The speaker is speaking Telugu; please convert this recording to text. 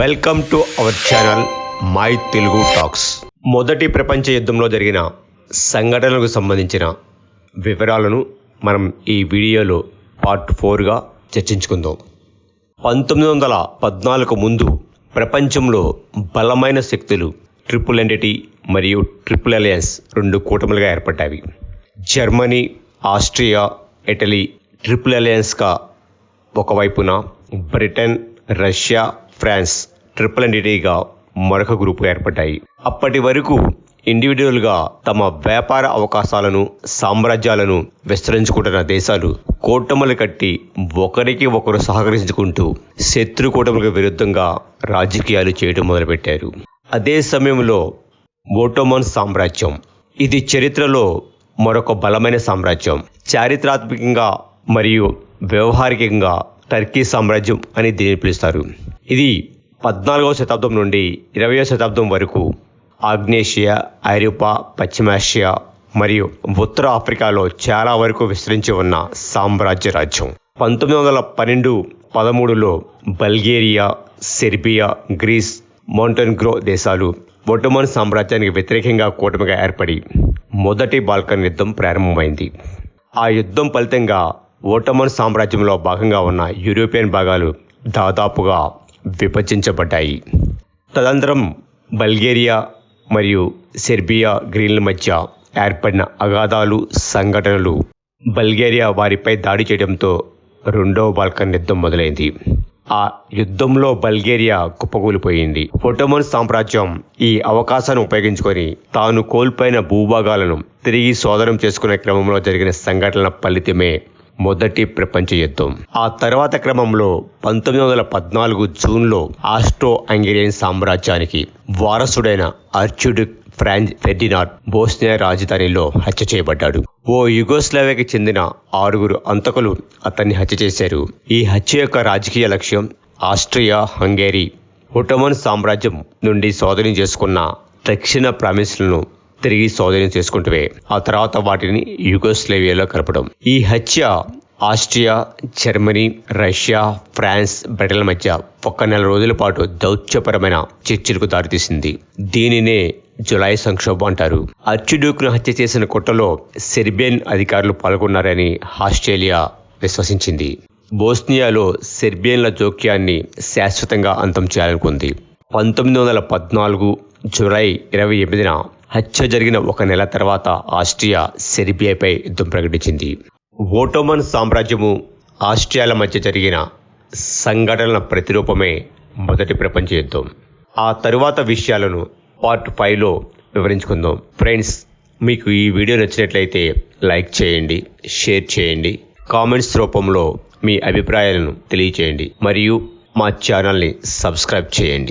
Welcome to our channel my Telugu talks. మొదటి ప్రపంచ యుద్ధంలో జరిగిన సంఘటనలకు సంబంధించిన వివరాలను మనం ఈ వీడియోలో పార్ట్ 4గా చర్చించుకుందాం. 1914 ముందు ప్రపంచంలో బలమైన శక్తులు ట్రిపుల్ ఎంటిటీ మరియు ట్రిపుల్ అలయన్స్ రెండు కూటములుగా ఏర్పడ్డాయి. జర్మనీ, ఆస్ట్రియా, ఇటలీ ట్రిపుల్ అలయన్స్గా ఒకవైపున, బ్రిటన్, రష్యా, ఫ్రాన్స్ ట్రిపుల్ ఎంటిటీగా మరొక గ్రూపు ఏర్పడ్డాయి. అప్పటి వరకు ఇండివిజువల్గా తమ వ్యాపార అవకాశాలను, సామ్రాజ్యాలను విస్తరించుకుంటున్న దేశాలు కూటములు కట్టి ఒకరికి ఒకరు సహకరించుకుంటూ శత్రు కూటములకు విరుద్ధంగా రాజకీయాలు చేయడం మొదలుపెట్టారు. అదే సమయంలో ఓటోమన్ సామ్రాజ్యం, ఇది చరిత్రలో మరొక బలమైన సామ్రాజ్యం. చారిత్రాత్మకంగా మరియు వ్యవహారికంగా టర్కీ సామ్రాజ్యం అని దీన్ని పిలుస్తారు. ఇది 14వ శతాబ్దం నుండి 20వ శతాబ్దం వరకు ఆగ్నేషియా, ఐరోపా, పశ్చిమాసియా మరియు ఉత్తర ఆఫ్రికాలో చాలా వరకు విస్తరించి ఉన్న సామ్రాజ్య రాజ్యం. 1912-13లో బల్గేరియా, సెర్బియా, గ్రీస్, మోంటెనెగ్రో దేశాలు ఒట్టోమన్ సామ్రాజ్యానికి వ్యతిరేకంగా కూటమిగా ఏర్పడి మొదటి బాల్కన్ యుద్ధం ప్రారంభమైంది. ఆ యుద్ధం ఫలితంగా ఒట్టోమన్ సామ్రాజ్యంలో భాగంగా ఉన్న యూరోపియన్ భాగాలు దాదాపుగా విభజించబడ్డాయి. తదనంతరం బల్గేరియా మరియు సెర్బియా, గ్రీన్ల మధ్య ఏర్పడిన అగాధాలు, సంఘటనలు బల్గేరియా వారిపై దాడి చేయడంతో రెండవ బాల్కన్ యుద్ధం మొదలైంది. ఆ యుద్ధంలో బల్గేరియా కుప్పకూలిపోయింది. ఒట్టోమన్ సామ్రాజ్యం ఈ అవకాశాన్ని ఉపయోగించుకొని తాను కోల్పోయిన భూభాగాలను తిరిగి స్వాధీనం చేసుకునే క్రమంలో జరిగిన సంఘటనల ఫలితమే మొదటి ప్రపంచ యుద్ధం. ఆ తర్వాత క్రమంలో 1914 జూన్లో ఆస్ట్రో హంగేరియన్ సామ్రాజ్యానికి వారసుడైన ఆర్చ్డ్యూక్ ఫ్రాంజ్ ఫెర్డినాండ్ బోస్నియా రాజధానిలో హత్య చేయబడ్డాడు. ఓ యుగోస్లావియాకి చెందిన 6 హంతకులు అతన్ని హత్య చేశారు. ఈ హత్య యొక్క రాజకీయ లక్ష్యం ఆస్ట్రియా హంగేరీ ఒట్టోమన్ సామ్రాజ్యం నుండి స్వాధీనం చేసుకున్న దక్షిణ ప్రావిన్స్లను తిరిగి స్వాధీనం చేసుకుంటూ ఆ తర్వాత వాటిని యుగోస్లావియాలో కలపడం. ఈ హత్య ఆస్ట్రియా, జర్మనీ, రష్యా, ఫ్రాన్స్, బ్రిటన్ల మధ్య 1 నెల రోజుల పాటు దౌత్యపరమైన చర్చలకు దారితీసింది. దీనినే జులై సంక్షోభం అంటారు. ఆర్చ్డ్యూక్ను హత్య చేసిన కుట్రలో సెర్బియన్ అధికారులు పాల్గొన్నారని ఆస్ట్రేలియా విశ్వసించింది. బోస్నియాలో సెర్బియన్ల జోక్యాన్ని శాశ్వతంగా అంతం చేయాలనుకుంది. 1914 జులై 28న హత్య జరిగిన 1 నెల తర్వాత ఆస్ట్రియా సెర్బియాపై యుద్ధం ప్రకటించింది. ఒట్టోమన్ సామ్రాజ్యము, ఆస్ట్రియాల మధ్య జరిగిన సంఘటనల ప్రతిరూపమే మొదటి ప్రపంచ యుద్ధం. ఆ తరువాత విషయాలను పార్ట్ 5లో వివరించుకుందాం. ఫ్రెండ్స్, మీకు ఈ వీడియో నచ్చినట్లయితే లైక్ చేయండి, షేర్ చేయండి, కామెంట్స్ రూపంలో మీ అభిప్రాయాలను తెలియచేయండి మరియు మా ఛానల్ని సబ్స్క్రైబ్ చేయండి.